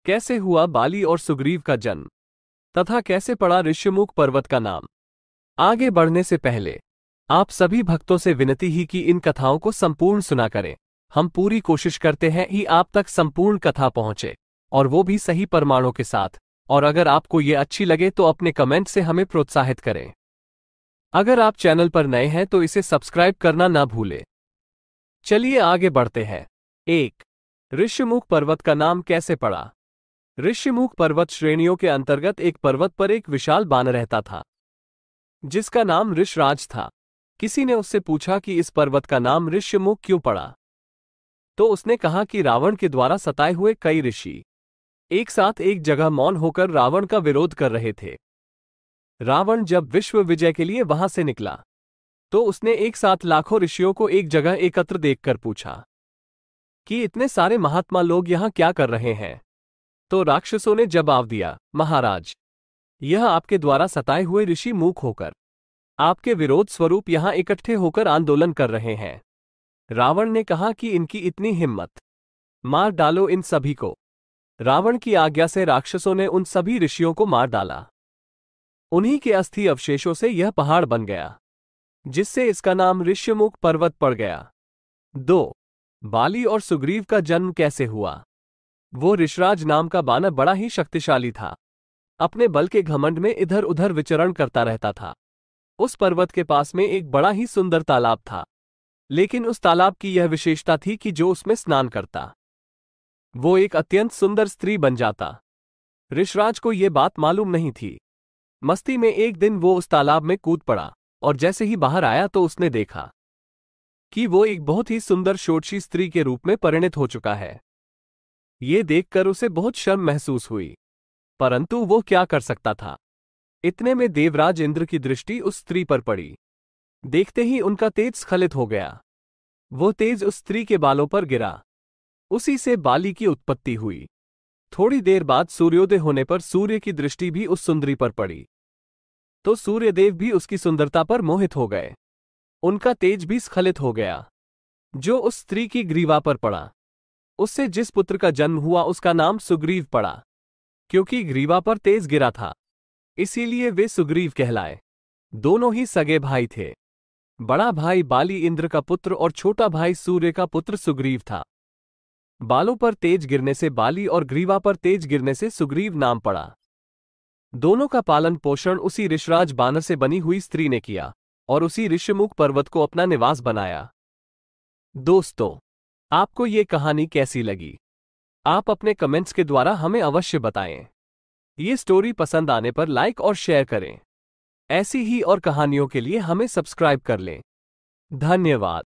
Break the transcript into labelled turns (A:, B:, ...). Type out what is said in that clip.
A: कैसे हुआ बाली और सुग्रीव का जन्म तथा कैसे पड़ा ऋष्यमुख पर्वत का नाम। आगे बढ़ने से पहले आप सभी भक्तों से विनती ही कि इन कथाओं को संपूर्ण सुना करें। हम पूरी कोशिश करते हैं कि आप तक संपूर्ण कथा पहुंचे, और वो भी सही प्रमाणों के साथ। और अगर आपको ये अच्छी लगे तो अपने कमेंट से हमें प्रोत्साहित करें। अगर आप चैनल पर नए हैं तो इसे सब्सक्राइब करना ना भूलें। चलिए आगे बढ़ते हैं। 1. ऋष्यमुख पर्वत का नाम कैसे पड़ा। ऋष्यमुख पर्वत श्रेणियों के अंतर्गत एक पर्वत पर एक विशाल बानर रहता था, जिसका नाम ऋषराज था। किसी ने उससे पूछा कि इस पर्वत का नाम ऋष्यमुख क्यों पड़ा, तो उसने कहा कि रावण के द्वारा सताए हुए कई ऋषि एक साथ एक जगह मौन होकर रावण का विरोध कर रहे थे। रावण जब विश्व विजय के लिए वहां से निकला तो उसने एक साथ लाखों ऋषियों को एक जगह एकत्र देखकर पूछा कि इतने सारे महात्मा लोग यहां क्या कर रहे हैं। तो राक्षसों ने जवाब दिया, महाराज, यह आपके द्वारा सताए हुए ऋषि मूक होकर आपके विरोध स्वरूप यहां इकट्ठे होकर आंदोलन कर रहे हैं। रावण ने कहा कि इनकी इतनी हिम्मत, मार डालो इन सभी को। रावण की आज्ञा से राक्षसों ने उन सभी ऋषियों को मार डाला। उन्हीं के अस्थि अवशेषों से यह पहाड़ बन गया, जिससे इसका नाम ऋष्यमुख पर्वत पड़ गया। 2. बाली और सुग्रीव का जन्म कैसे हुआ। वो ऋषराज नाम का बानर बड़ा ही शक्तिशाली था। अपने बल के घमंड में इधर उधर विचरण करता रहता था। उस पर्वत के पास में एक बड़ा ही सुंदर तालाब था, लेकिन उस तालाब की यह विशेषता थी कि जो उसमें स्नान करता वो एक अत्यंत सुंदर स्त्री बन जाता। ऋषराज को यह बात मालूम नहीं थी। मस्ती में एक दिन वो उस तालाब में कूद पड़ा, और जैसे ही बाहर आया तो उसने देखा कि वो एक बहुत ही सुंदर षोडशी स्त्री के रूप में परिणत हो चुका है। ये देखकर उसे बहुत शर्म महसूस हुई, परंतु वो क्या कर सकता था। इतने में देवराज इंद्र की दृष्टि उस स्त्री पर पड़ी। देखते ही उनका तेज स्खलित हो गया। वो तेज उस स्त्री के बालों पर गिरा। उसी से बाली की उत्पत्ति हुई। थोड़ी देर बाद सूर्योदय होने पर सूर्य की दृष्टि भी उस सुंदरी पर पड़ी, तो सूर्यदेव भी उसकी सुंदरता पर मोहित हो गए। उनका तेज भी स्खलित हो गया, जो उस स्त्री की ग्रीवा पर पड़ा। उससे जिस पुत्र का जन्म हुआ उसका नाम सुग्रीव पड़ा। क्योंकि ग्रीवा पर तेज गिरा था, इसीलिए वे सुग्रीव कहलाए। दोनों ही सगे भाई थे। बड़ा भाई बाली इंद्र का पुत्र और छोटा भाई सूर्य का पुत्र सुग्रीव था। बालों पर तेज गिरने से बाली और ग्रीवा पर तेज गिरने से सुग्रीव नाम पड़ा। दोनों का पालन पोषण उसी ऋषराज बानर से बनी हुई स्त्री ने किया, और उसी ऋष्यमुख पर्वत को अपना निवास बनाया। दोस्तों, आपको ये कहानी कैसी लगी? आप अपने कमेंट्स के द्वारा हमें अवश्य बताएं। ये स्टोरी पसंद आने पर लाइक और शेयर करें। ऐसी ही और कहानियों के लिए हमें सब्सक्राइब कर लें। धन्यवाद।